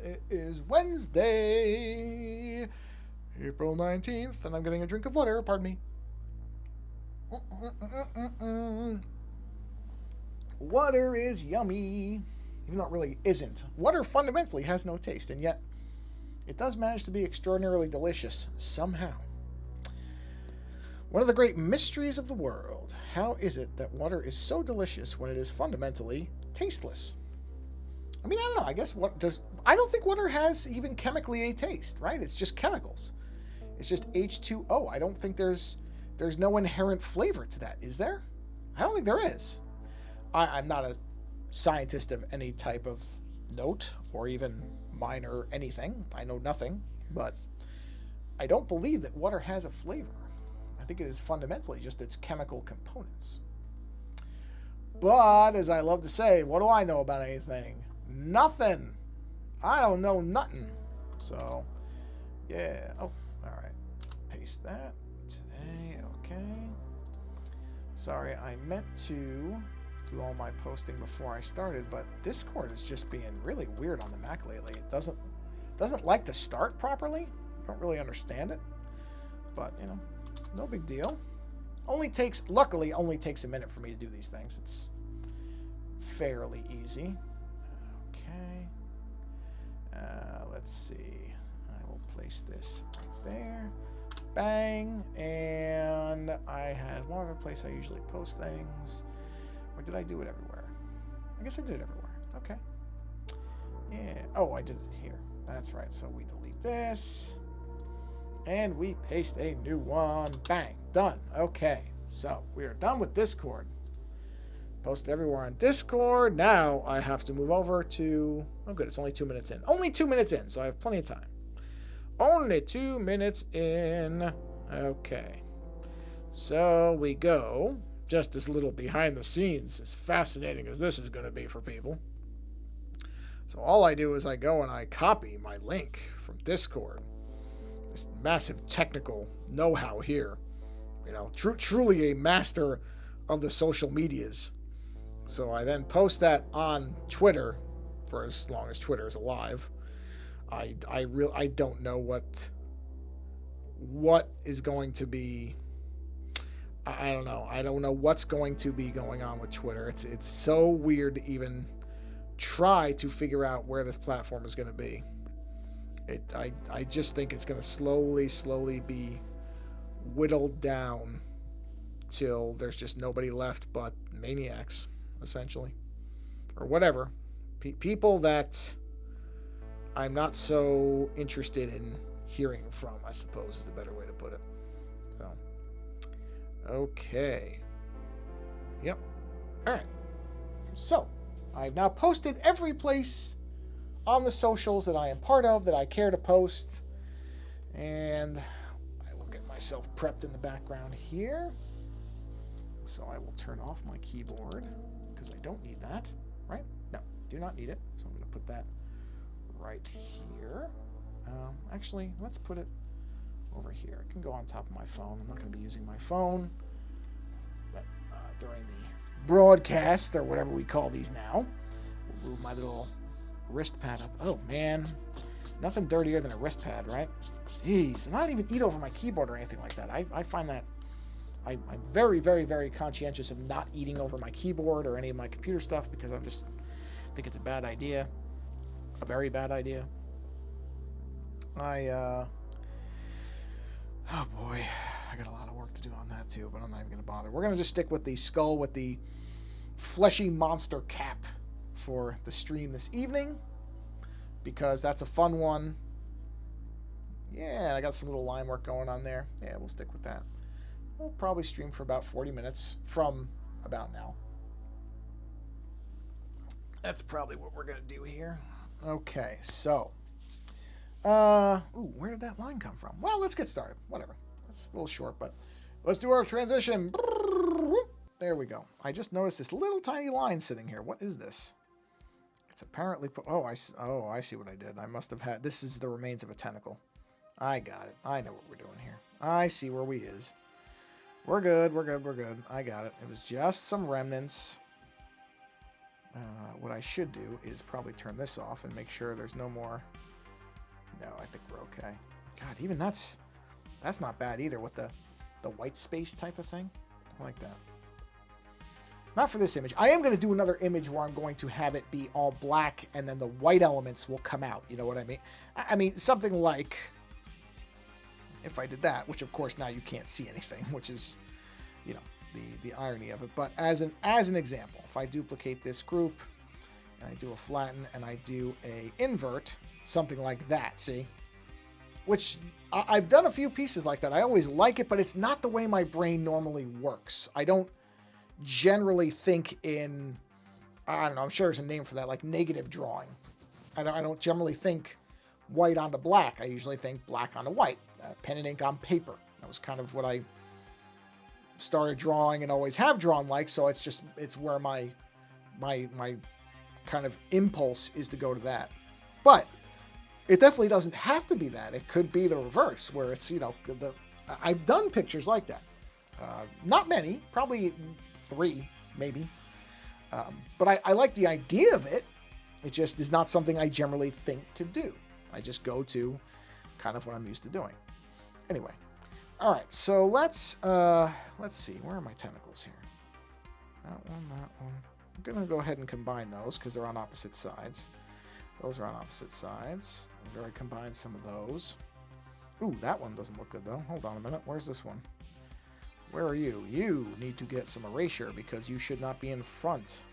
It is Wednesday, April 19th, and I'm getting a drink of water. Pardon me. Water is yummy, even though it really isn't. Water fundamentally has no taste, and yet it does manage to be extraordinarily delicious somehow. One of the great mysteries of the world. How is it that water is so delicious when it is fundamentally tasteless? I mean, I don't know. I guess I don't think water has even chemically a taste, right? It's just chemicals. It's just H2O. I don't think there's no inherent flavor to that, is there? I don't think there is. I'm not a scientist of any type of note or even minor anything. I know nothing, but I don't believe that water has a flavor. I think it is fundamentally just its chemical components. But, as I love to say, what do I know about anything? Nothing. I don't know nothing. So, yeah. Oh, all right. Paste that. Today, okay. Sorry, I meant to do all my posting before I started, but Discord is just being really weird on the Mac lately. It doesn't like to start properly. I don't really understand it. But, you know, no big deal. Luckily, only takes a minute for me to do these things. It's fairly easy. Okay. Let's see. I will place this right there. Bang. And I had one other place I usually post things. Or did I do it everywhere? I guess I did it everywhere. Okay. Yeah. Oh, I did it here. That's right. So we delete this. And we paste a new one. Bang. Done. Okay. So we are done with Discord. Post everywhere on Discord. Now I have to move over to... Oh, good. It's only 2 minutes in. Only 2 minutes in, so I have plenty of time. Only 2 minutes in. Okay. So we go... Just this little behind the scenes, as fascinating as this is going to be for people. So all I do is I go and I copy my link from Discord. This massive technical know-how here. You know, truly a master of the social medias. So I then post that on Twitter for as long as Twitter is alive. I don't know what is going to be... I don't know. I don't know what's going to be going on with Twitter. It's so weird to even try to figure out where this platform is going to be. I just think it's going to slowly be whittled down till there's just nobody left but maniacs, essentially, or whatever. People that I'm not so interested in hearing from, I suppose, is the better way to put it. So. Okay. Yep. All right. So, I've now posted every place on the socials that I am part of, that I care to post. And I will get myself prepped in the background here. So I will turn off my keyboard, because I don't need that, right? No, do not need it. So I'm going to put that right here. Actually, let's put it over here. It can go on top of my phone. I'm not going to be using my phone during the broadcast, or whatever we call these now. We'll move my little wrist pad up. Oh, man. Nothing dirtier than a wrist pad, right? Jeez. And I don't even eat over my keyboard or anything like that. I find that I'm very, very, very conscientious of not eating over my keyboard or any of my computer stuff, because I just think it's a bad idea. A very bad idea. Oh boy, I got a lot of work to do on that too, but I'm not even going to bother. We're going to just stick with the skull with the fleshy monster cap for the stream this evening, because that's a fun one. Yeah, I got some little line work going on there. Yeah, we'll stick with that. We'll probably stream for about 40 minutes from about now. That's probably what we're going to do here. Okay, so... where did that line come from? Well, let's get started. Whatever. It's a little short, but let's do our transition. There we go. I just noticed this little tiny line sitting here. What is this? It's apparently... I see what I did. I must have had... This is the remains of a tentacle. I got it. I know what we're doing here. I see where we is. We're good. I got it. It was just some remnants. what I should do is probably turn this off and make sure there's no more. No, I think we're okay. God, even that's not bad either with the white space type of thing. I like that. Not for this image. I am going to do another image where I'm going to have it be all black and then the white elements will come out. You know what I mean? I mean, something like if I did that, which of course now you can't see anything, which is, you know, the irony of it. But as an example, if I duplicate this group and I do a flatten and I do a invert, something like that, see? Which I've done a few pieces like that. I always like it, but it's not the way my brain normally works. I don't generally think in, I don't know, I'm sure there's a name for that, like negative drawing. I don't generally think white onto black. I usually think black onto white, pen and ink on paper. That was kind of what I started drawing and always have drawn like, so it's where my kind of impulse is to go to that. But it definitely doesn't have to be that. It could be the reverse, where it's, you know, I've done pictures like that. Not many, probably 3, maybe. But I like the idea of it. It just is not something I generally think to do. I just go to kind of what I'm used to doing. Anyway, all right. So let's see. Where are my tentacles here? That one, that one. I'm gonna go ahead and combine those because they're on opposite sides. Those are on opposite sides. I've already combined some of those. Ooh, that one doesn't look good though. Hold on a minute. Where's this one? Where are you? You need to get some erasure because you should not be in front.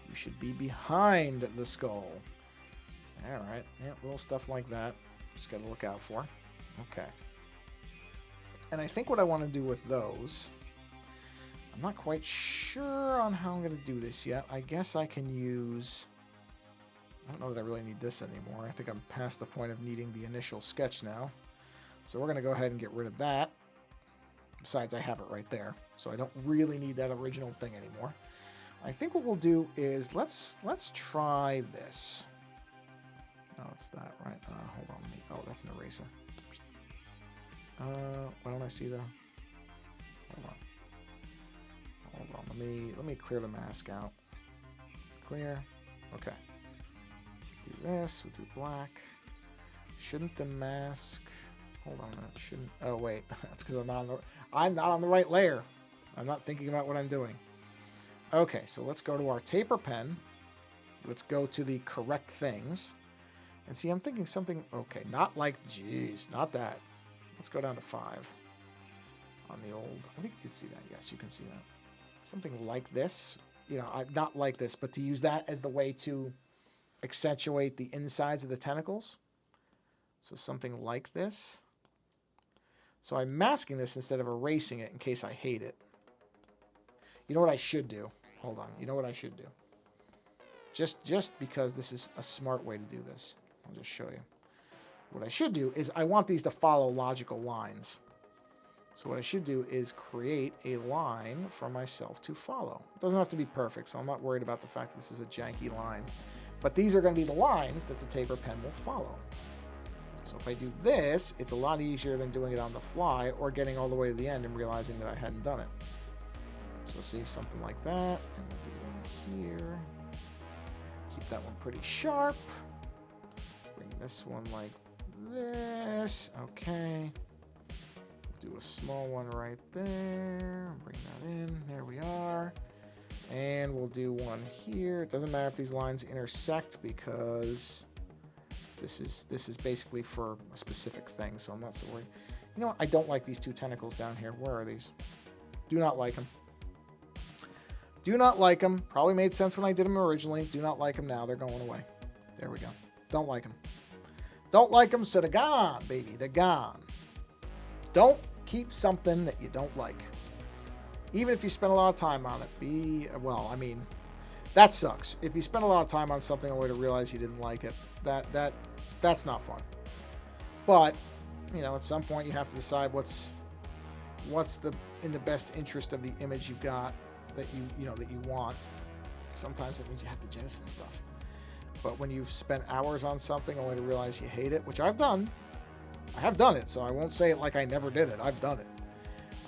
You should be behind the skull. All right. Yeah, little stuff like that. Just got to look out for. Okay. And I think what I want to do with those, I'm not quite sure on how I'm going to do this yet. I guess I can use, I don't know that I really need this anymore. I think I'm past the point of needing the initial sketch now. So we're going to go ahead and get rid of that. Besides, I have it right there. So I don't really need that original thing anymore. I think what we'll do is let's try this. Oh, it's that, right? Hold on. Oh, that's an eraser. Why don't I see the... Hold on. Let me clear the mask out. Clear. Okay. Do this. We'll do black. Shouldn't the mask... Hold on a minute. Shouldn't... Oh, wait. That's because I'm not on the right layer. I'm not thinking about what I'm doing. Okay, so let's go to our taper pen. Let's go to the correct things. And see, I'm thinking something... Okay, not like... Jeez, not that. Let's go down to 5. On the old... I think you can see that. Yes, you can see that. Something like this. You know, not like this, but to use that as the way to accentuate the insides of the tentacles. So something like this. So I'm masking this instead of erasing it in case I hate it. You know what I should do? Hold on. You know what I should do? Just because this is a smart way to do this. I'll just show you. What I should do is I want these to follow logical lines. So what I should do is create a line for myself to follow. It doesn't have to be perfect, so I'm not worried about the fact that this is a janky line. But these are going to be the lines that the taper pen will follow. So if I do this, it's a lot easier than doing it on the fly or getting all the way to the end and realizing that I hadn't done it. So see, something like that. And we'll do one here. Keep that one pretty sharp. Bring this one like this. Okay. Do a small one right there. Bring that in. There we are. And we'll do one here. It doesn't matter if these lines intersect because this is basically for a specific thing, so I'm not so worried. You know what? I don't like these 2 tentacles down here. Where are these? Do not like them. Do not like them. Probably made sense when I did them originally. Do not like them now. They're going away. There we go. Don't like them. Don't like them, so they're gone, baby. They're gone. Don't keep something that you don't like. Even if you spend a lot of time on it. Well, I mean, that sucks. If you spend a lot of time on something only to realize you didn't like it, that's not fun. But, you know, at some point you have to decide what's in the best interest of the image you've got that you want. Sometimes it means you have to jettison stuff. But when you've spent hours on something only to realize you hate it, which I've done. I have done it, so I won't say it like I never did it. I've done it.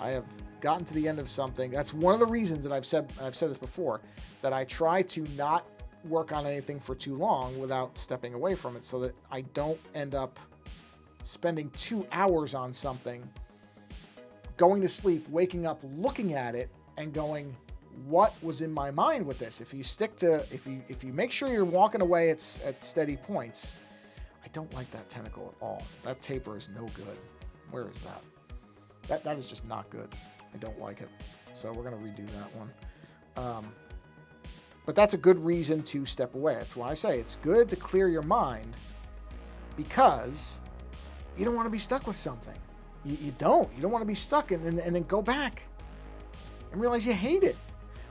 I have gotten to the end of something. That's one of the reasons that I've said this before, that I try to not work on anything for too long without stepping away from it, so that I don't end up spending 2 hours on something, going to sleep, waking up, looking at it, and going, what was in my mind with this? If you make sure you're walking away at steady points. I don't like that tentacle at all. That taper is no good. Where is that? That is just not good. I don't like it. So we're going to redo that one. But that's a good reason to step away. That's why I say it's good to clear your mind, because you don't want to be stuck with something. You don't want to be stuck and then go back and realize you hate it.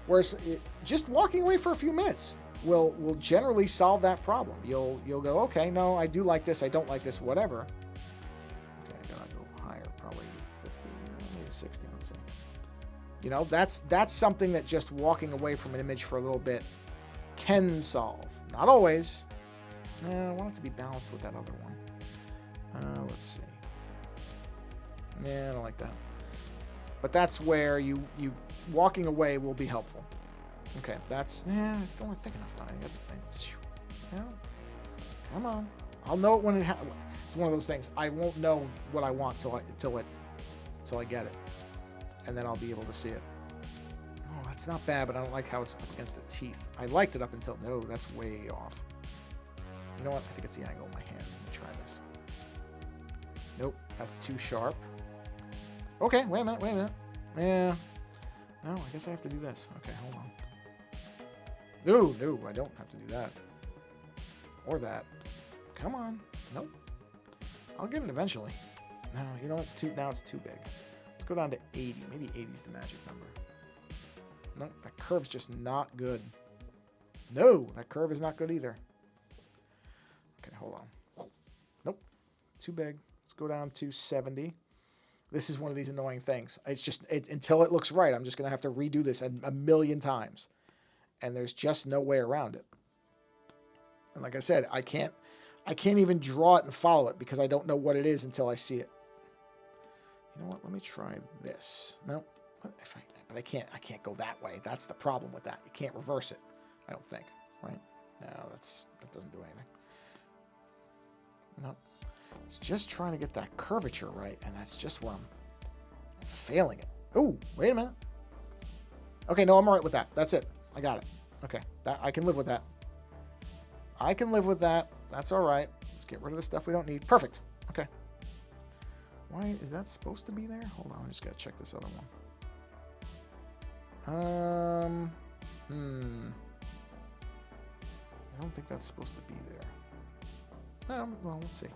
Whereas just walking away for a few minutes will generally solve that problem. You'll go, okay, no, I do like this, I don't like this, whatever. Okay, I gotta go higher, probably 50, maybe 60, let's see. You know, that's something that just walking away from an image for a little bit can solve. Not always. I want it to be balanced with that other one. Let's see. Yeah, I don't like that. But that's where you walking away will be helpful. Okay, that's still not thick enough. Come on. I'll know it when it happens. It's one of those things. I won't know what I want till I get it, and then I'll be able to see it. Oh, that's not bad, but I don't like how it's up against the teeth. I liked it up until that's way off. You know what? I think it's the angle of my hand. Let me try this. Nope, that's too sharp. Okay, wait a minute. Yeah. No, I guess I have to do this. Okay, hold on. No, I don't have to do that. Or that. Come on. Nope. I'll get it eventually. No, you know, now it's too big. Let's go down to 80. Maybe 80 is the magic number. Nope, that curve's just not good. No, that curve is not good either. Okay, hold on. Nope, too big. Let's go down to 70. This is one of these annoying things. It's just, until it looks right, I'm just going to have to redo this a million times. And there's just no way around it. And like I said, I can't even draw it and follow it because I don't know what it is until I see it. You know what? Let me try this. No, but I can't go that way. That's the problem with that. You can't reverse it. I don't think, right? No, that doesn't do anything. No. It's just trying to get that curvature right, and that's just where I'm failing it. Oh, wait a minute. Okay, no, I'm all right with that. That's it. I got it. Okay, I can live with that. I can live with that. That's all right. Let's get rid of the stuff we don't need. Perfect. Okay. Why is that supposed to be there? Hold on, I just gotta check this other one. I don't think that's supposed to be there. Well, let's see.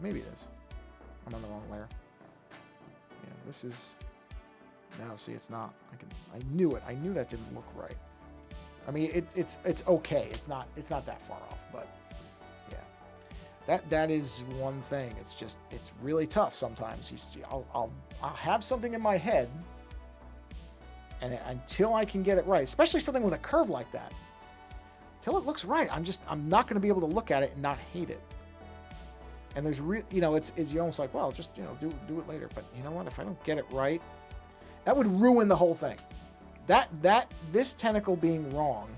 Maybe it is. I'm on the wrong layer. Yeah, this is... No, see, it's not. I knew it. I knew that didn't look right. I mean, it's okay. It's not that far off, but yeah. That is one thing. It's really tough sometimes. I'll have something in my head, and until I can get it right, especially something with a curve like that, until it looks right, I'm not going to be able to look at it and not hate it. And there's it's you're almost like, well, just do it later. But you know what? If I don't get it right, that would ruin the whole thing. This tentacle being wrong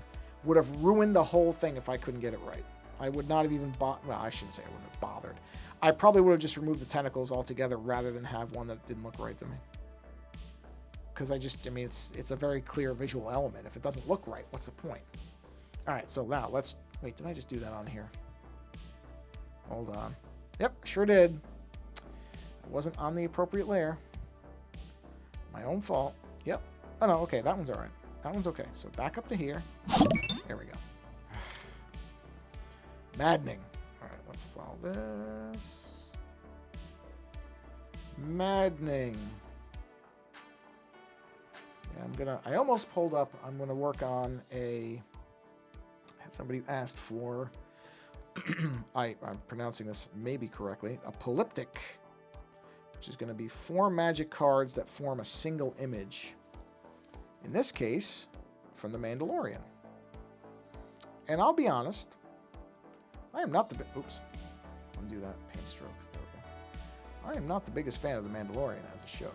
would have ruined the whole thing if I couldn't get it right. I would not have even well, I shouldn't say I wouldn't have bothered. I probably would have just removed the tentacles altogether rather than have one that didn't look right to me. Because it's a very clear visual element. If it doesn't look right, what's the point? All right, so now wait, did I just do that on here? Hold on. Yep, sure did. It wasn't on the appropriate layer. My own fault. Yep. Oh, no, okay, that one's all right. That one's okay. So back up to here. There we go. Maddening. All right, let's follow this. Maddening. Yeah, I almost pulled up. I'm gonna work on somebody asked for, I'm pronouncing this maybe correctly, a polyptych, which is going to be 4 magic cards that form a single image. In this case, from The Mandalorian. And I'll be honest, I am not oops, undo that paint stroke. There we go. I am not the biggest fan of The Mandalorian as a show.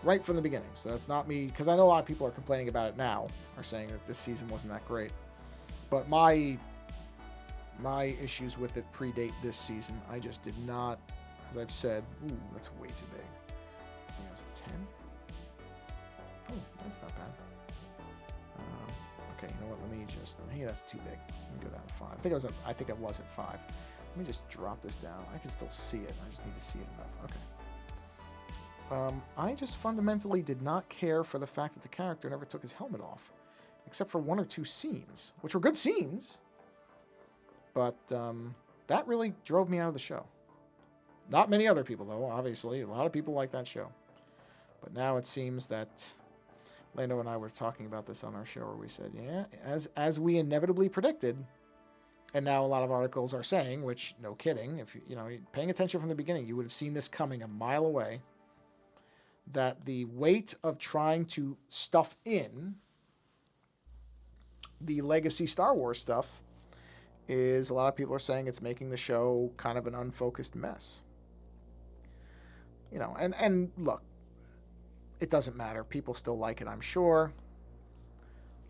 Right from the beginning. So that's not me, because I know a lot of people are complaining about it now, are saying that this season wasn't that great. But my issues with it predate this season. I just did not, as I've said, ooh, that's way too big. I think it was a 10. Oh, that's not bad. Okay, you know what? Let me just. Hey, that's too big. Let me go down to 5. I think it was at 5. Let me just drop this down. I can still see it. I just need to see it enough. Okay. I just fundamentally did not care for the fact that the character never took his helmet off, except for 1 or 2 scenes, which were good scenes. But that really drove me out of the show. Not many other people, though, obviously. A lot of people like that show. But now it seems that Lando and I were talking about this on our show where we said, yeah, as we inevitably predicted, and now a lot of articles are saying, which, no kidding, if you know, paying attention from the beginning, you would have seen this coming a mile away, that the weight of trying to stuff in the legacy Star Wars stuff is, a lot of people are saying it's making the show kind of an unfocused mess. You know, and look, it doesn't matter. People still like it, I'm sure.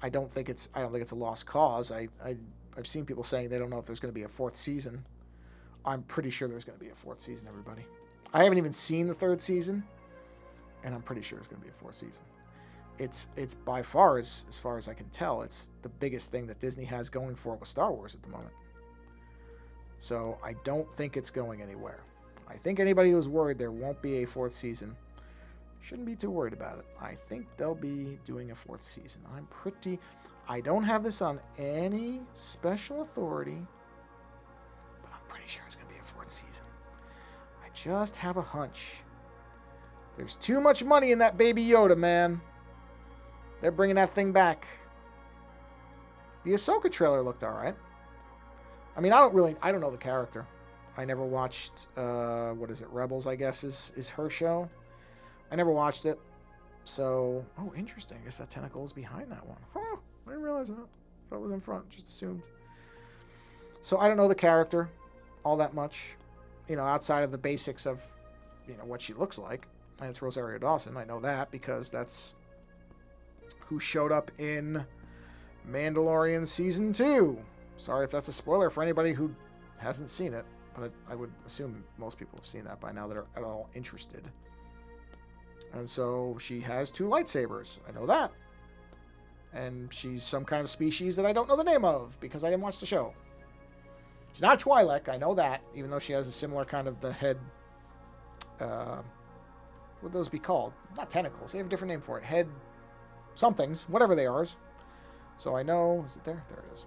I don't think it's a lost cause. I've seen people saying they don't know if there's going to be a 4th season. I'm pretty sure there's going to be a 4th season, everybody. I haven't even seen the 3rd season, and I'm pretty sure it's going to be a 4th season. It's by far, as far as I can tell, it's the biggest thing that Disney has going for it with Star Wars at the moment. So I don't think it's going anywhere. I think anybody who's worried there won't be a 4th season shouldn't be too worried about it. I think they'll be doing a 4th season. I don't have this on any special authority, but I'm pretty sure it's going to be a 4th season. I just have a hunch. There's too much money in that Baby Yoda, man. They're bringing that thing back. The Ahsoka trailer looked all right. I mean, I don't know the character. I never watched, what is it, Rebels, I guess, is her show. I never watched it. So, oh, interesting. I guess that tentacle is behind that one. Huh, I didn't realize that. Thought it was in front, just assumed. So I don't know the character all that much, you know, outside of the basics of, you know, what she looks like. And it's Rosario Dawson. I know that because that's who showed up in Mandalorian Season 2. Sorry if that's a spoiler for anybody who hasn't seen it, but I would assume most people have seen that by now that are at all interested. And so she has 2 lightsabers. I know that. And she's some kind of species that I don't know the name of because I didn't watch the show. She's not a Twi'lek, I know that, even though she has a similar kind of the head, what would those be called? Not tentacles, they have a different name for it. Head somethings, whatever they are. So I know, is it there? There it is.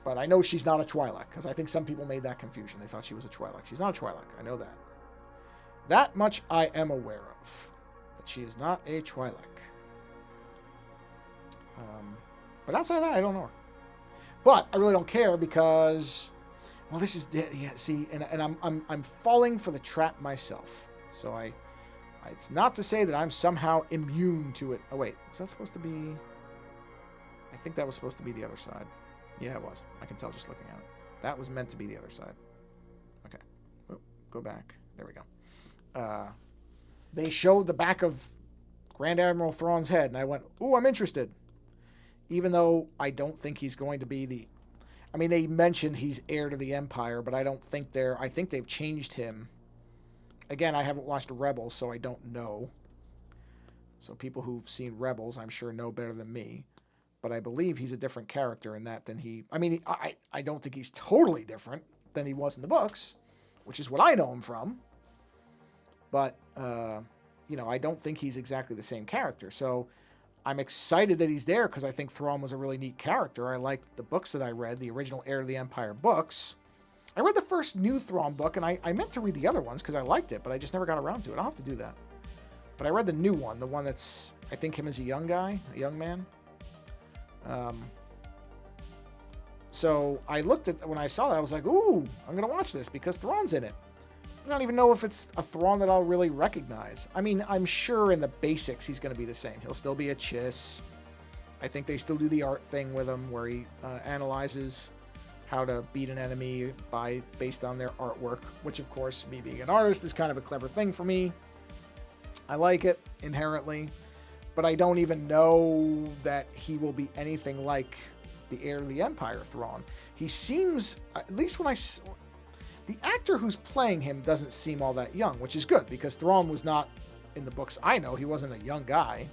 But I know she's not a Twi'lek, because I think some people made that confusion. They thought she was a Twi'lek. She's not a Twi'lek, I know that. That much I am aware of, that she is not a Twi'lek. But outside of that, I don't know her. But I really don't care because, well, this is, yeah, see, and I'm falling for the trap myself. So it's not to say that I'm somehow immune to it. Oh wait, was that supposed to be? I think that was supposed to be the other side. Yeah, it was. I can tell just looking at it. That was meant to be the other side. Okay, go back. There we go. They showed the back of Grand Admiral Thrawn's head, and I went, ooh, I'm interested. Even though I don't think he's going to be the... I mean, they mentioned he's heir to the Empire, but I don't think I think they've changed him. Again, I haven't watched Rebels, so I don't know. So people who've seen Rebels, I'm sure, know better than me. But I believe he's a different character in that than he... I mean, I don't think he's totally different than he was in the books, which is what I know him from. But, you know, I don't think he's exactly the same character. So I'm excited that he's there because I think Thrawn was a really neat character. I liked the books that I read, the original Heir to the Empire books. I read the first new Thrawn book, and I meant to read the other ones because I liked it, but I just never got around to it. I'll have to do that. But I read the new one, the one that's, I think, him as a young guy, a young man. So I looked at, when I saw that, I was like, ooh, I'm going to watch this because Thrawn's in it. I don't even know if it's a Thrawn that I'll really recognize. I mean, I'm sure in the basics he's going to be the same. He'll still be a Chiss. I think they still do the art thing with him where he analyzes how to beat an enemy based on their artwork, which, of course, me being an artist is kind of a clever thing for me. I like it inherently, but I don't even know that he will be anything like the heir to the Empire Thrawn. He seems, at least when the actor who's playing him doesn't seem all that young, which is good because Thrawn was not, in the books I know, he wasn't a young guy.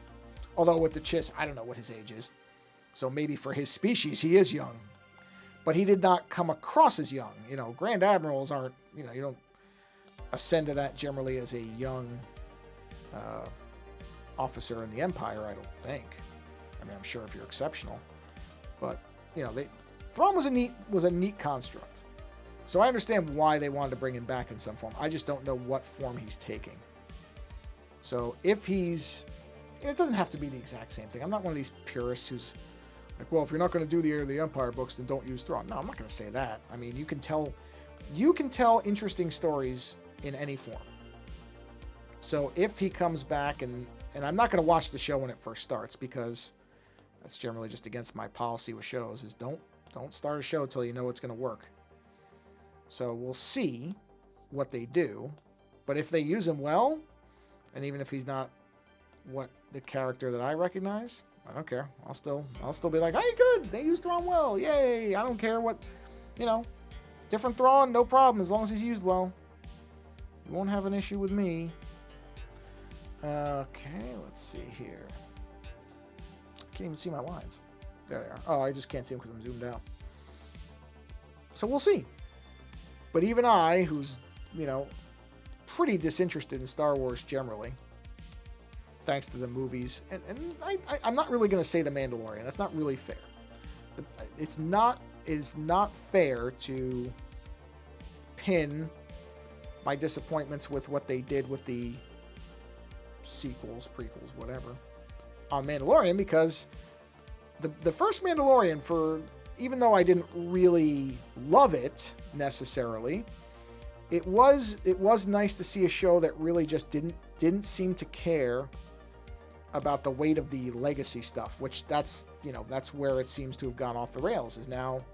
Although with the Chiss, I don't know what his age is. So maybe for his species, he is young. But he did not come across as young. You know, Grand Admirals aren't, you know, you don't ascend to that generally as a young officer in the Empire, I don't think. I mean, I'm sure if you're exceptional. But, you know, Thrawn was a neat construct. So I understand why they wanted to bring him back in some form. I just don't know what form he's taking. So if he's... It doesn't have to be the exact same thing. I'm not one of these purists who's like, well, if you're not going to do the Heir of the Empire books, then don't use Thrawn. No, I'm not going to say that. I mean, you can tell interesting stories in any form. So if he comes back, and I'm not going to watch the show when it first starts because that's generally just against my policy with shows, is don't start a show till you know it's going to work. So we'll see what they do. But if they use him well, and even if he's not what the character that I recognize, I don't care. I'll still be like, hey, good. They used Thrawn well. Yay. I don't care what, you know, different Thrawn, no problem, as long as he's used well. You won't have an issue with me. Okay, let's see here. I can't even see my lines. There they are. Oh, I just can't see them because I'm zoomed out. So we'll see. But even I, who's, you know, pretty disinterested in Star Wars generally, thanks to the movies, and I'm not really going to say The Mandalorian. That's not really fair. It's not fair to pin my disappointments with what they did with the sequels, prequels, whatever, on Mandalorian, because the first Mandalorian, for even though I didn't really love it necessarily, it was nice to see a show that really just didn't seem to care about the weight of the legacy stuff, which that's where it seems to have gone off the rails, is now,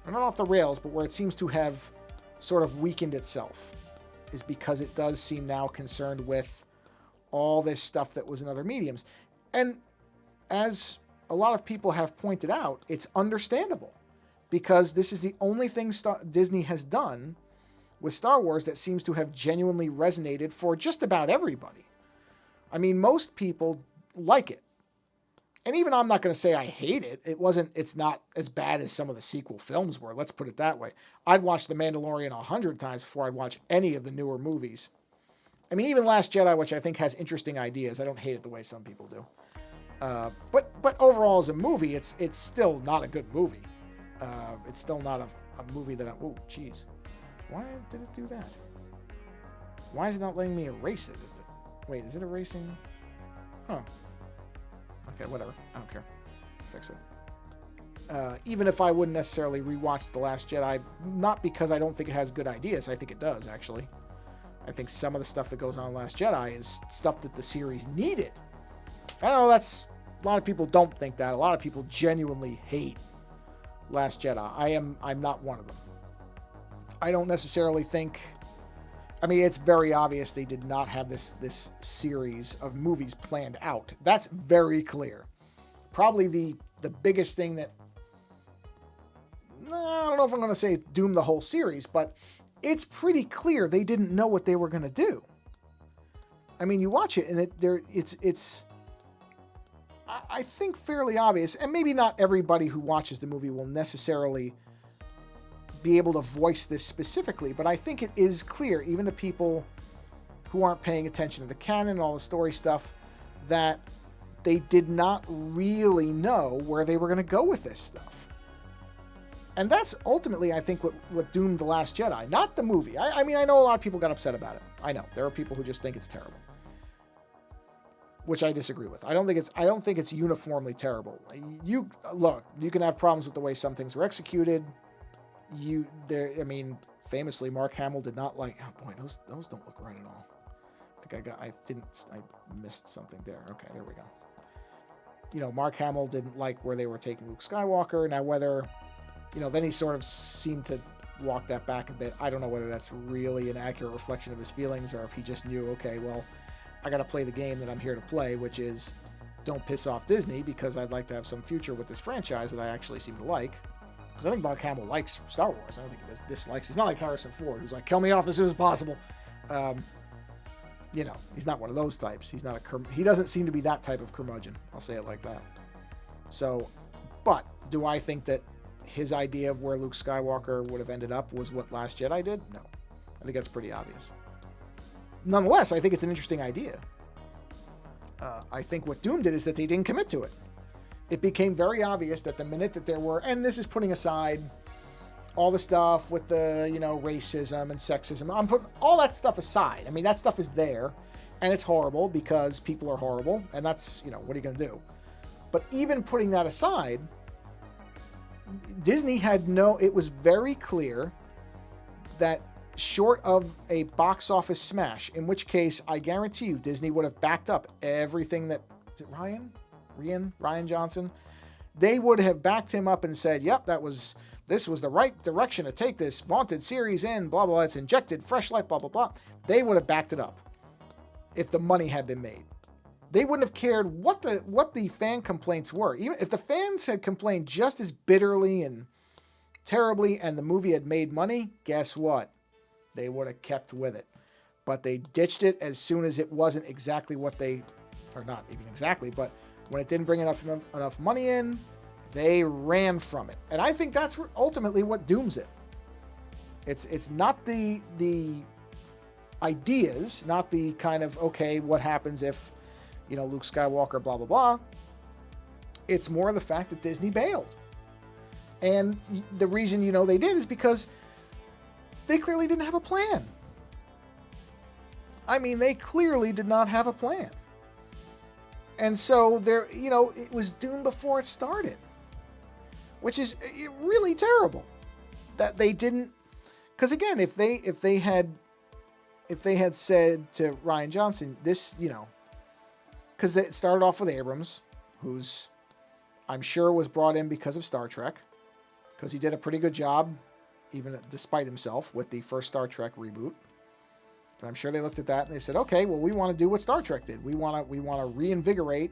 or not off the rails, but where it seems to have sort of weakened itself, is because it does seem now concerned with all this stuff that was in other mediums. And as a lot of people have pointed out, it's understandable, because this is the only thing Disney has done with Star Wars that seems to have genuinely resonated for just about everybody. I mean, most people like it. And even I'm not going to say I hate it. It's not as bad as some of the sequel films were. Let's put it that way. I'd watch The Mandalorian 100 times before I'd watch any of the newer movies. I mean, even Last Jedi, which I think has interesting ideas. I don't hate it the way some people do. But overall as a movie, it's still not a good movie. It's still not a movie that oh, jeez. Why did it do that? Why is it not letting me erase it? Wait, is it erasing? Huh. Okay, whatever. I don't care. Fix it. Even if I wouldn't necessarily rewatch The Last Jedi, not because I don't think it has good ideas. I think it does, actually. I think some of the stuff that goes on in Last Jedi is stuff that the series needed. I know a lot of people don't think that. A lot of people genuinely hate Last Jedi. I'm not one of them. I don't necessarily think... I mean, it's very obvious they did not have this series of movies planned out. That's very clear. Probably the biggest thing that... I don't know if I'm going to say doomed the whole series, but it's pretty clear they didn't know what they were going to do. I mean, you watch it, and it's I think fairly obvious, and maybe not everybody who watches the movie will necessarily be able to voice this specifically, but I think it is clear, even to people who aren't paying attention to the canon and all the story stuff, that they did not really know where they were going to go with this stuff. And that's ultimately, I think, what doomed The Last Jedi, not the movie. I mean, I know a lot of people got upset about it. I know. There are people who just think it's terrible, which I disagree with. I don't think it's uniformly terrible. You can have problems with the way some things were executed. I mean, famously, Mark Hamill did not like... Oh boy, those don't look right at all. I missed something there. Okay, there we go. You know, Mark Hamill didn't like where they were taking Luke Skywalker. Now, whether, then he sort of seemed to walk that back a bit. I don't know whether that's really an accurate reflection of his feelings or if he just knew, okay, well, I got to play the game that I'm here to play, which is don't piss off Disney, because I'd like to have some future with this franchise that I actually seem to like. Because I think Mark Hamill likes Star Wars. I don't think he dislikes. He's not like Harrison Ford, who's like, kill me off as soon as possible. You know, he's not one of those types. He's not he doesn't seem to be that type of curmudgeon. I'll say it like that. So, but do I think that his idea of where Luke Skywalker would have ended up was what Last Jedi did? No. I think that's pretty obvious. Nonetheless, I think it's an interesting idea. I think what Doom did is that they didn't commit to it. It became very obvious that the minute that there were, and this is putting aside all the stuff with the, you know, racism and sexism. I'm putting all that stuff aside. I mean, that stuff is there, and it's horrible because people are horrible, and that's, you know, what are you going to do? But even putting that aside, Disney had it was very clear that short of a box office smash, in which case I guarantee you Disney would have backed up everything that, is it Ryan Johnson? They would have backed him up and said, yep, this was the right direction to take this vaunted series in, blah, blah, blah, it's injected fresh life, blah, blah, blah. They would have backed it up if the money had been made. They wouldn't have cared what the fan complaints were. Even if the fans had complained just as bitterly and terribly and the movie had made money, guess what? They would have kept with it. But they ditched it as soon as it wasn't exactly what they, or not even exactly, but when it didn't bring enough money in, they ran from it. And I think that's ultimately what dooms it. It's not the ideas, not the kind of, okay, what happens if, you know, Luke Skywalker, blah, blah, blah. It's more the fact that Disney bailed. And the reason, you know, they did is because they clearly didn't have a plan. I mean, they clearly did not have a plan. And so there, you know, it was doomed before it started, which is really terrible that they didn't. Because again, if they had said to Ryan Johnson, this, you know, because it started off with Abrams, who's I'm sure was brought in because of Star Trek, because he did a pretty good job, even despite himself, with the first Star Trek reboot. And I'm sure they looked at that and they said, okay, well, we want to do what Star Trek did. We want to reinvigorate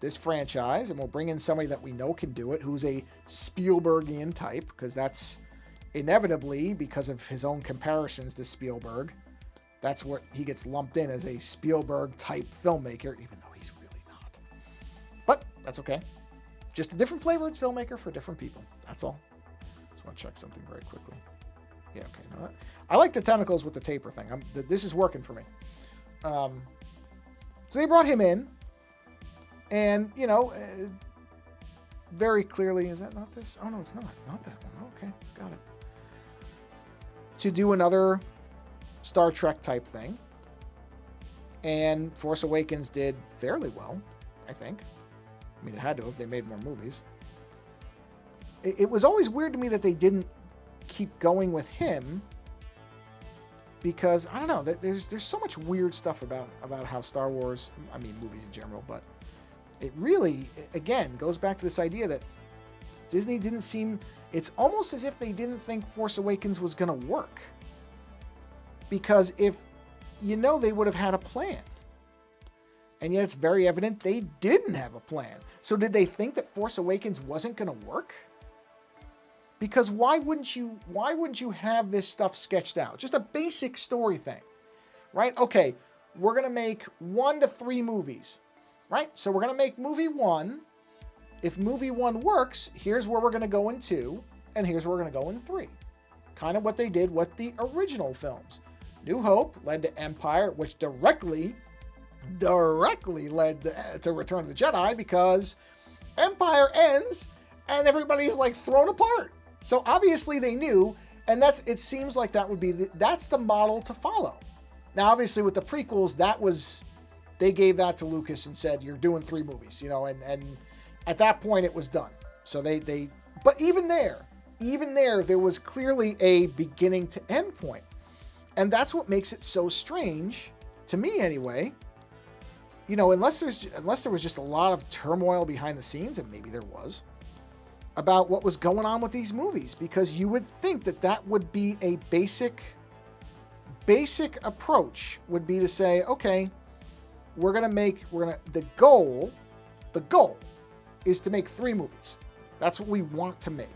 this franchise, and we'll bring in somebody that we know can do it, who's a Spielbergian type, because that's inevitably, because of his own comparisons to Spielberg, that's what he gets lumped in as, a Spielberg-type filmmaker, even though he's really not. But that's okay. Just a different flavored filmmaker for different people. That's all. Just want to check something very quickly. Yeah, okay. No, I like the tentacles with the taper thing. This is working for me. So they brought him in, and, you know, very clearly, is that not this? Oh, no, it's not. It's not that one. Okay, got it. To do another Star Trek type thing. And Force Awakens did fairly well, I think. I mean, it had to if they made more movies. It was always weird to me that they didn't keep going with him, because I don't know, there's so much weird stuff about how Star Wars, I mean movies in general, but it really, again, goes back to this idea that Disney didn't seem, it's almost as if they didn't think Force Awakens was going to work, because if, you know, they would have had a plan, and yet it's very evident they didn't have a plan. So did they think that Force Awakens wasn't going to work? Because why wouldn't you have this stuff sketched out? Just a basic story thing, right? Okay, we're going to make 1 to 3 movies, right? So we're going to make movie 1. If movie 1 works, here's where we're going to go in 2, and here's where we're going to go in 3. Kind of what they did with the original films. New Hope led to Empire, which directly led to Return of the Jedi, because Empire ends and everybody's like thrown apart. So obviously they knew, and it seems like that would be that's the model to follow. Now, obviously with the prequels, they gave that to Lucas and said, you're doing 3 movies, you know, and at that point it was done. So but even there was clearly a beginning to end point. And that's what makes it so strange, to me anyway. You know, unless there was just a lot of turmoil behind the scenes, and maybe there was, about what was going on with these movies, because you would think that would be a basic approach, would be to say, okay, the goal is to make 3 movies. That's what we want to make.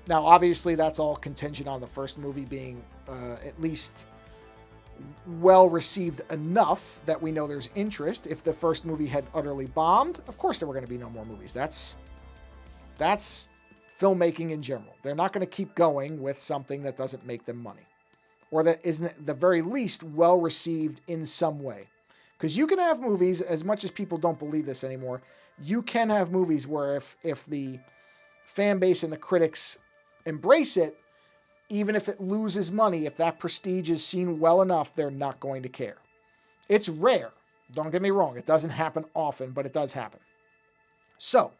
Now, obviously, that's all contingent on the first movie being at least well received enough that we know there's interest. If the first movie had utterly bombed, of course there were going to be no more movies. That's filmmaking in general. They're not going to keep going with something that doesn't make them money, or that isn't at the very least well received in some way. Because you can have movies, as much as people don't believe this anymore, you can have movies where if the fan base and the critics embrace it, even if it loses money, if that prestige is seen well enough, they're not going to care. It's rare. Don't get me wrong. It doesn't happen often, but it does happen. So,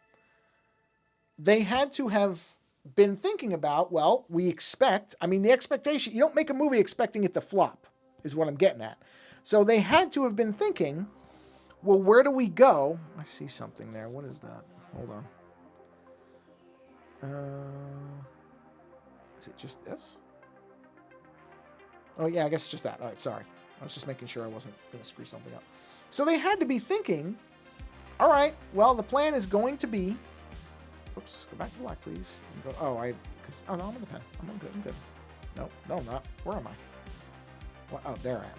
they had to have been thinking about, well, the expectation, you don't make a movie expecting it to flop, is what I'm getting at. So they had to have been thinking, well, where do we go? I see something there. What is that? Hold on. Is it just this? Oh, yeah, I guess it's just that. All right, sorry. I was just making sure I wasn't going to screw something up. So they had to be thinking, all right, well, the plan is going to be... Oops, go back to black, please. And go, no, I'm in the pen. I'm good. No, I'm not. Where am I? Well, oh, there I am.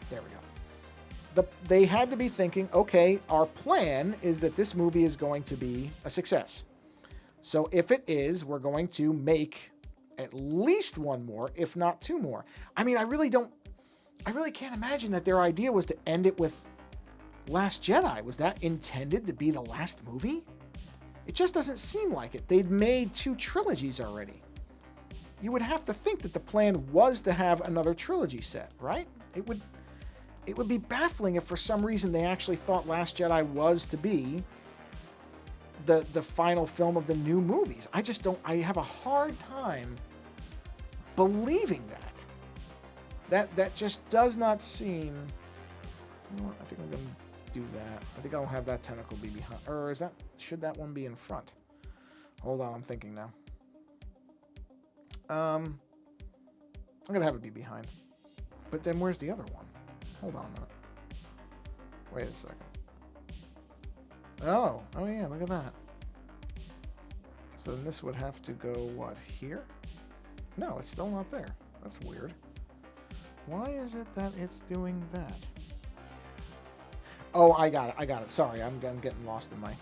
There we go. They had to be thinking, okay, our plan is that this movie is going to be a success. So if it is, we're going to make at least 1 more, if not 2 more. I really can't imagine that their idea was to end it with Last Jedi. Was that intended to be the last movie? It just doesn't seem like it. They'd made 2 trilogies already. You would have to think that the plan was to have another trilogy set, right? It would be baffling if for some reason they actually thought Last Jedi was to be the final film of the new movies. I have a hard time believing that. That just does not seem... You know what? I think I'm going to do that. I think I'll have that tentacle be behind... Or should that one be in front? Hold on, I'm thinking now. I'm going to have it be behind. But then where's the other one? Hold on a minute. Wait a second. Oh yeah, look at that. So then this would have to go, what, here? No, it's still not there. That's weird. Why is it that it's doing that? Oh, I got it. Sorry, I'm getting lost in my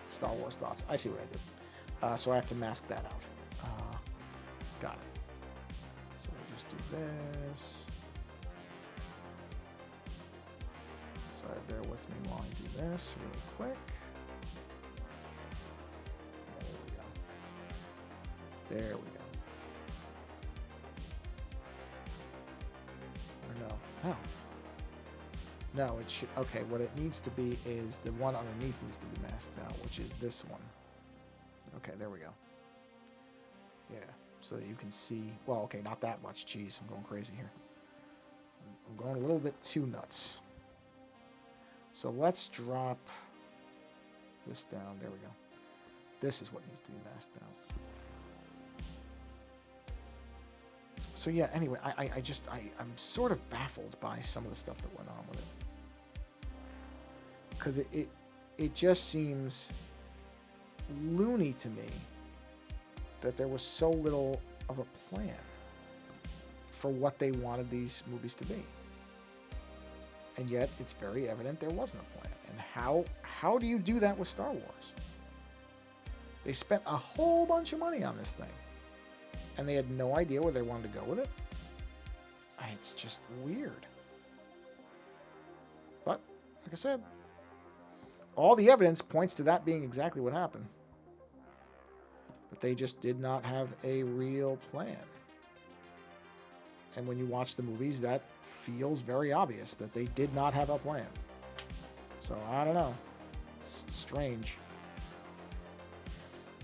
Star Wars thoughts. I see what I did. So I have to mask that out. Got it. So we just do this. Sorry, bear with me while I do this really quick. There we go. Or no. No, it should... Okay, what it needs to be is the one underneath needs to be masked out, which is this one. Okay, there we go. Yeah, so that you can see... Well, okay, not that much. Jeez, I'm going crazy here. I'm going a little bit too nuts. So let's drop this down. There we go. This is what needs to be masked out. So yeah, anyway, I'm sort of baffled by some of the stuff that went on with it. Because it just seems loony to me that there was so little of a plan for what they wanted these movies to be. And yet, it's very evident there wasn't a plan. And how do you do that with Star Wars? They spent a whole bunch of money on this thing. And they had no idea where they wanted to go with it. It's just weird. But, like I said, all the evidence points to that being exactly what happened. That they just did not have a real plan. And when you watch the movies, that feels very obvious that they did not have a plan. So, I don't know. It's strange.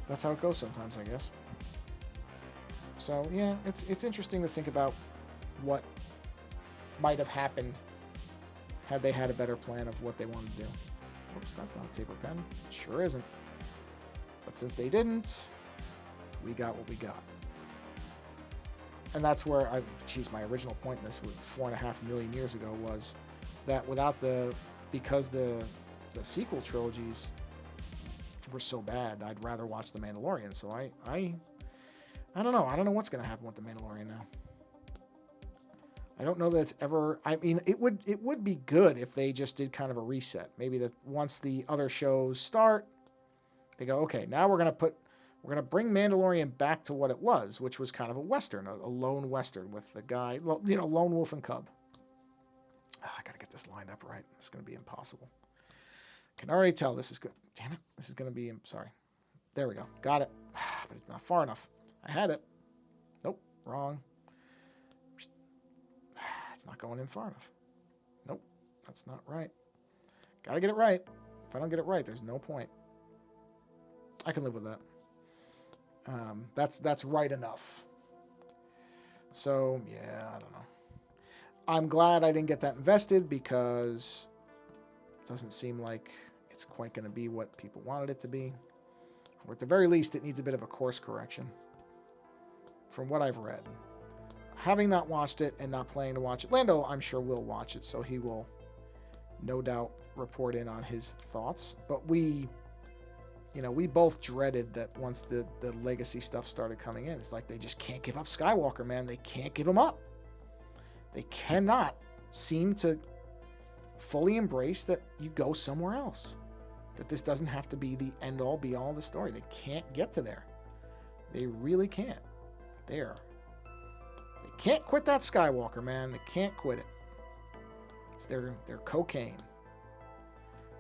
That's how it goes sometimes, I guess. So, yeah, it's interesting to think about what might have happened had they had a better plan of what they wanted to do. Oops, that's not a taper pen. It sure isn't. But since they didn't, we got what we got. And that's where my original point in this with 4.5 million years ago was that without the because the sequel trilogies were so bad, I'd rather watch The Mandalorian. So I don't know. I don't know what's going to happen with The Mandalorian now. I don't know that it's ever... I mean, it would be good if they just did kind of a reset. Maybe that once the other shows start, they go, okay, now we're going to bring Mandalorian back to what it was, which was kind of a Western, a lone Western with the guy, you know, lone wolf and cub. Oh, I got to get this lined up right. It's going to be impossible. I can already tell this is good. Damn it. This is going to be... Sorry. There we go. Got it. But it's not far enough. I had it. Nope. Wrong. It's not going in far enough. Nope. That's not right. Got to get it right. If I don't get it right, there's no point. I can live with that. That's right enough. So, yeah, I don't know. I'm glad I didn't get that invested because it doesn't seem like it's quite going to be what people wanted it to be. Or at the very least, it needs a bit of a course correction from what I've read. Having not watched it and not planning to watch it, Lando, I'm sure, will watch it, so he will no doubt report in on his thoughts. But we both dreaded that once the legacy stuff started coming in, it's like they just can't give up Skywalker, man. They can't give him up. They cannot seem to fully embrace that you go somewhere else. That this doesn't have to be the end-all, be-all of the story. They can't get to there. They really can't. They can't quit that Skywalker, man. They can't quit it. It's their cocaine.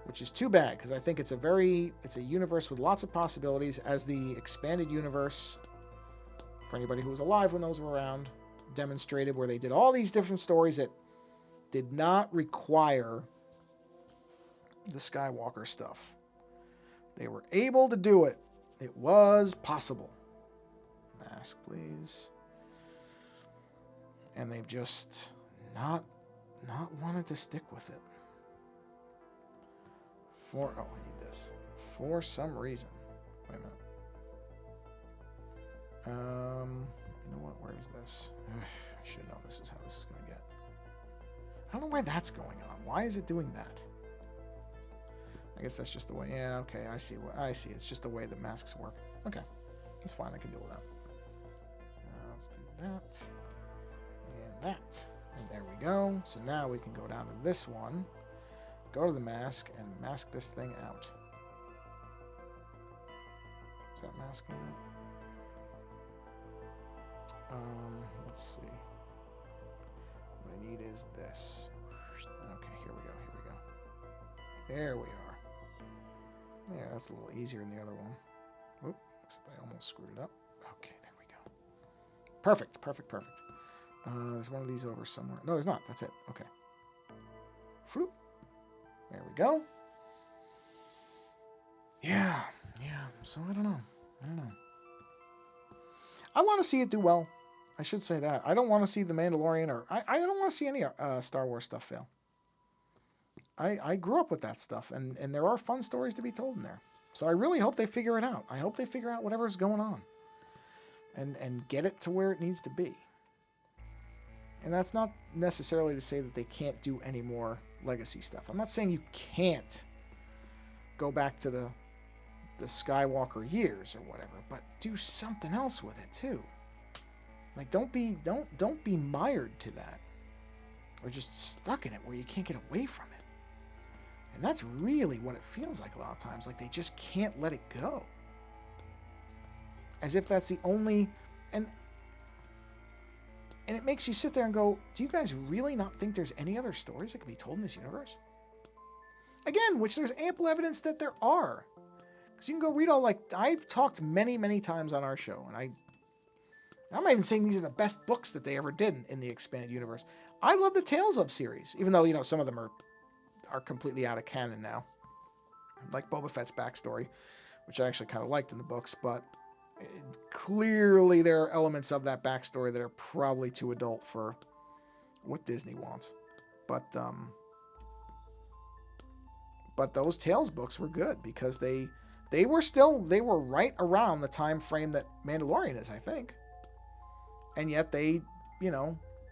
Which is too bad, because I think it's a universe with lots of possibilities, as the expanded universe, for anybody who was alive when those were around, demonstrated, where they did all these different stories that did not require the Skywalker stuff. They were able to do it. It was possible. Mask, please. And they've just not wanted to stick with it. I need this. For some reason. Wait a minute. You know what? Where is this? I should know this is how this is going to get. I don't know why that's going on. Why is it doing that? I guess that's just the way. Yeah, okay. I see. It's just the way the masks work. Okay. That's fine. I can deal with that. Let's do that. And that. And there we go. So now we can go down to this one. Go to the mask and mask this thing out. Is that masking it? Let's see. What I need is this. Okay, here we go. There we are. Yeah, that's a little easier than the other one. Oop, except I almost screwed it up. Okay, there we go. Perfect. There's one of these over somewhere. No, there's not. That's it. Okay. Floop. There we go. Yeah. So I don't know. I want to see it do well. I should say that. I don't want to see The Mandalorian, or I don't want to see any Star Wars stuff fail. I grew up with that stuff, and there are fun stories to be told in there. So I really hope they figure it out. I hope they figure out whatever's going on and get it to where it needs to be. And that's not necessarily to say that they can't do any more legacy stuff. I'm not saying you can't go back to the Skywalker years or whatever, but do something else with it too. Like don't be mired to that, or just stuck in it where you can't get away from it. And that's really what it feels like a lot of times. Like they just can't let it go. As if that's the only... And it makes you sit there and go, do you guys really not think there's any other stories that can be told in this universe? Again, which there's ample evidence that there are. Because you can go read all, like, I've talked many, many times on our show, and I'm not even saying these are the best books that they ever did in the expanded universe. I love the Tales of series, even though, some of them are completely out of canon now. Like Boba Fett's backstory, which I actually kind of liked in the books, but clearly there are elements of that backstory that are probably too adult for what Disney wants. But those Tales books were good because they were right around the time frame that Mandalorian is, I think. And yet they,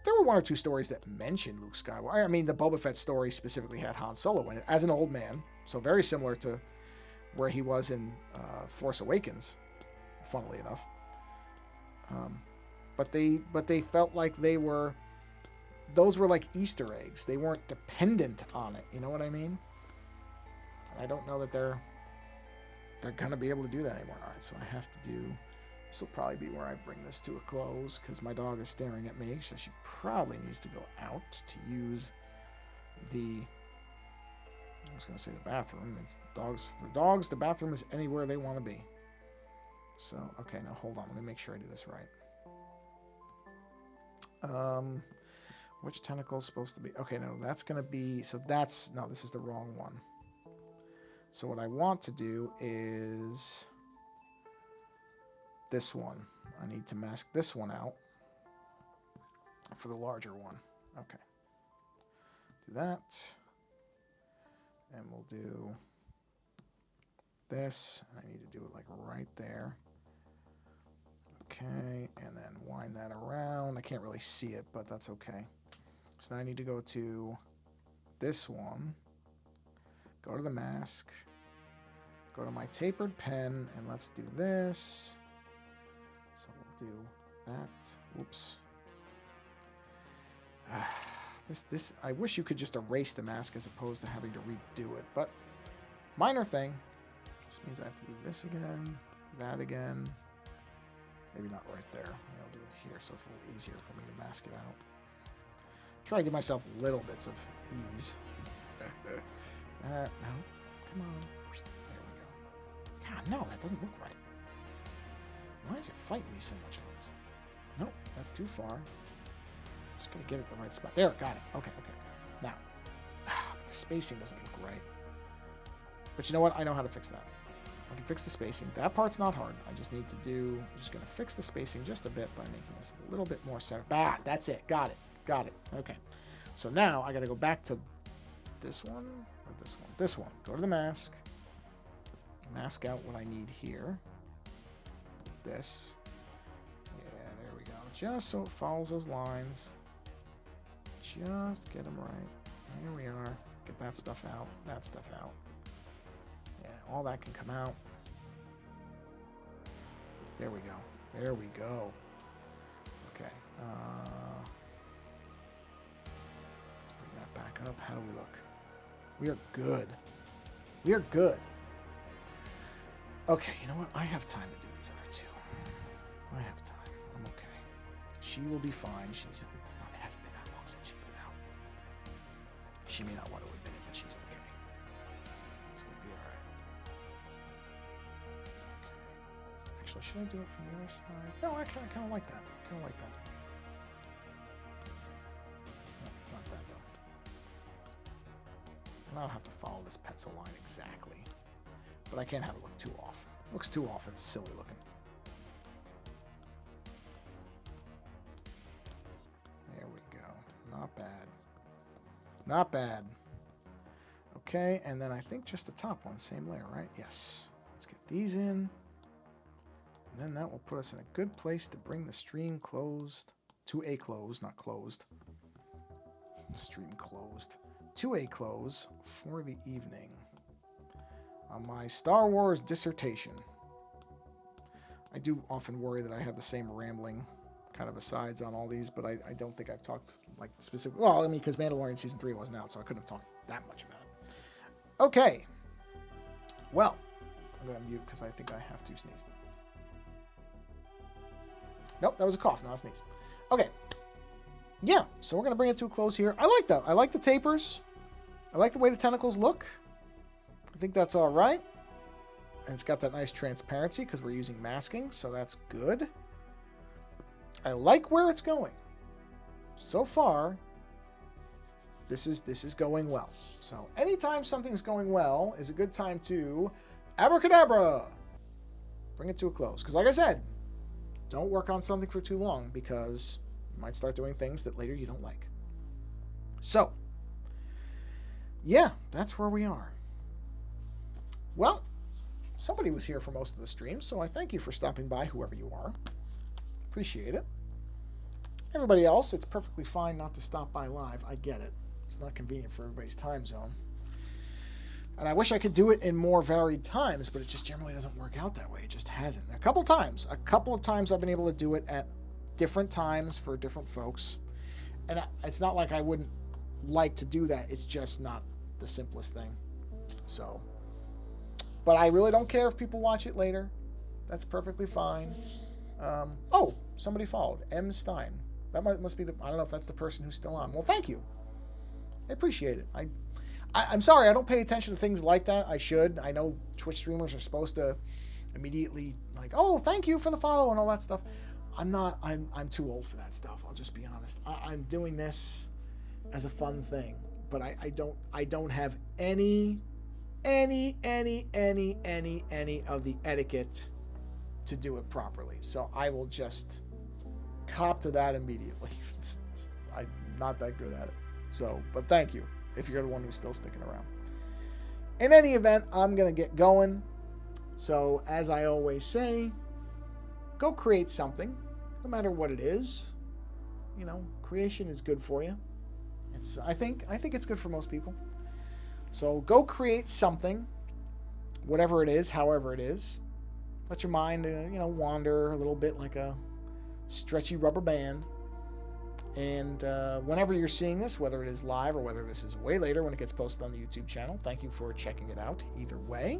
There were one or two stories that mentioned Luke Skywalker. I mean, the Boba Fett story specifically had Han Solo in it as an old man, so very similar to where he was in Force Awakens, funnily enough. But they felt like those were like Easter eggs. They weren't dependent on it. You know what I mean? I don't know that they're gonna be able to do that anymore. All right, so I have to do. This will probably be where I bring this to a close because my dog is staring at me, so she probably needs to go out to use the. I was gonna say the bathroom. It's dogs. For dogs, the bathroom is anywhere they want to be. So okay, now hold on. Let me make sure I do this right. Which tentacle is supposed to be? Okay, no, that's gonna be. So that's no. This is the wrong one. So what I want to do is this one. I need to mask this one out for the larger one. Okay. Do that. And we'll do this. And I need to do it like right there. Okay. And then wind that around. I can't really see it, but that's okay. So now I need to go to this one. Go to the mask. Go to my tapered pen. And let's do this. So we'll do that. Oops. This. I wish you could just erase the mask as opposed to having to redo it, but minor thing. This means I have to do this again, that again. Maybe not right there. I'll do it here so it's a little easier for me to mask it out. Try to give myself little bits of ease. No, come on. There we go. God, no, that doesn't look right. Why is it fighting me so much on this? Nope, that's too far. Just gonna get it the right spot. There, got it. Okay. Now, the spacing doesn't look right. But you know what? I know how to fix that. I can fix the spacing. That part's not hard. I just need to do. I'm just gonna fix the spacing just a bit by making this a little bit more center. That's it. Got it. Okay. So now I gotta go back to this one or this one. This one. Go to the mask. Mask out what I need here. This. Yeah, there we go. Just so it follows those lines. Just get them right. Here we are. Get that stuff out. That stuff out. Yeah, all that can come out. There we go. There we go. Okay. Let's bring that back up. How do we look? We are good. We are good. Okay, you know what? I have time to do these other two. I have time. I'm okay. She will be fine. It hasn't been that long since she's been out. She may not want to admit it, but she's okay. So we'll be alright. Okay. Actually, should I do it from the other side? No, I kind of like that. No, not that though. And I don't have to follow this pencil line exactly. But I can't have it look too off. Looks too off, it's silly looking. There we go. Not bad. Not bad. Okay, and then I think just the top one, same layer, right? Yes. Let's get these in. And then that will put us in a good place to bring the stream closed. To a close, not closed. Stream closed. To a close for the evening. On my Star Wars dissertation. I do often worry that I have the same rambling kind of asides on all these, but I don't think I've talked like specific. Well, I mean, because Mandalorian Season 3 wasn't out, so I couldn't have talked that much about it. Okay. Well, I'm going to mute because I think I have to sneeze. Nope, that was a cough, not a sneeze. Okay. Yeah, so we're going to bring it to a close here. I like that. I like the tapers. I like the way the tentacles look. I think that's all right. And it's got that nice transparency because we're using masking, so that's good. I like where it's going. So far, this is going well. So anytime something's going well is a good time to abracadabra. Bring it to a close. Because like I said, don't work on something for too long because you might start doing things that later you don't like. So, yeah, that's where we are. Well, somebody was here for most of the stream, so I thank you for stopping by, whoever you are. Appreciate it. Everybody else, it's perfectly fine not to stop by live. I get it. It's not convenient for everybody's time zone. And I wish I could do it in more varied times, but it just generally doesn't work out that way. It just hasn't. A couple of times I've been able to do it at different times for different folks. And it's not like I wouldn't like to do that. It's just not the simplest thing. So, but I really don't care if people watch it later. That's perfectly fine. Oh, somebody followed. M. Stein. That must be I don't know if that's the person who's still on. Well, thank you. I appreciate it. I'm sorry, I don't pay attention to things like that. I should. I know Twitch streamers are supposed to immediately like, oh, thank you for the follow and all that stuff. I'm not. I'm too old for that stuff. I'll just be honest. I'm doing this as a fun thing, but I don't have any of the etiquette to do it properly. So I will just cop to that immediately. I'm not that good at it. So, but thank you if you're the one who's still sticking around. In any event, I'm going to get going. So, as I always say, go create something, no matter what it is. You know, creation is good for you. I think it's good for most people. So, go create something, whatever it is, however it is. Let your mind, wander a little bit like a stretchy rubber band. And whenever you're seeing this, whether it is live or whether this is way later when it gets posted on the YouTube channel, thank you for checking it out either way.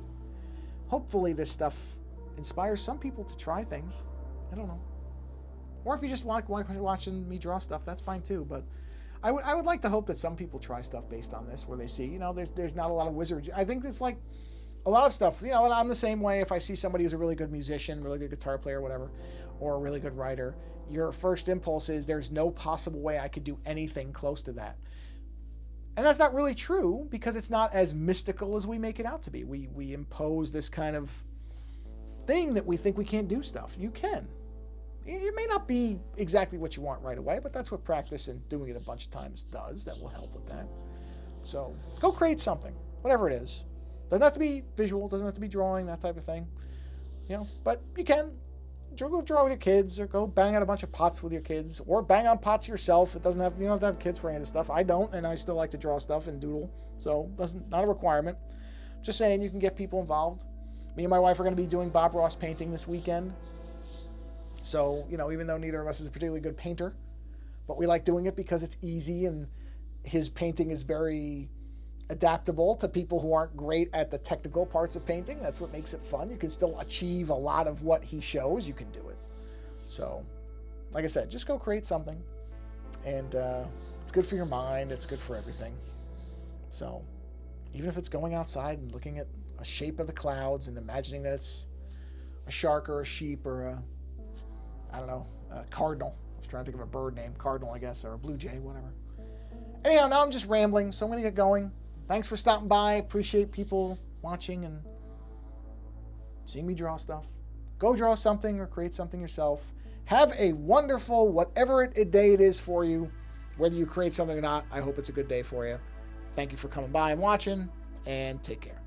Hopefully this stuff inspires some people to try things. I don't know. Or if you just like watching me draw stuff, that's fine too. But I would like to hope that some people try stuff based on this, where they see, there's not a lot of wizardry. I think it's like a lot of stuff, and I'm the same way. If I see somebody who's a really good musician, really good guitar player, whatever, or a really good writer, your first impulse is there's no possible way I could do anything close to that. And that's not really true, because it's not as mystical as we make it out to be. We impose this kind of thing that we think we can't do stuff. You can. It may not be exactly what you want right away, but that's what practice and doing it a bunch of times does. That will help with that. So go create something, whatever it is. Doesn't have to be visual, doesn't have to be drawing, that type of thing. But you can. Go draw with your kids, or go bang out a bunch of pots with your kids, or bang on pots yourself. You don't have to have kids for any of this stuff. I don't, and I still like to draw stuff and doodle, so not a requirement. Just saying, you can get people involved. Me and my wife are going to be doing Bob Ross painting this weekend. So, even though neither of us is a particularly good painter, but we like doing it because it's easy, and his painting is very adaptable to people who aren't great at the technical parts of painting. That's what makes it fun. You can still achieve a lot of what he shows. You can do it. So, like I said, just go create something. And it's good for your mind. It's good for everything. So, even if it's going outside and looking at a shape of the clouds and imagining that it's a shark or a sheep or a cardinal. I was trying to think of a bird name. Cardinal, I guess, or a blue jay, whatever. Anyhow, now I'm just rambling, so I'm going to get going. Thanks for stopping by. Appreciate people watching and seeing me draw stuff. Go draw something or create something yourself. Have a wonderful, whatever day it is for you, whether you create something or not. I hope it's a good day for you. Thank you for coming by and watching, and take care.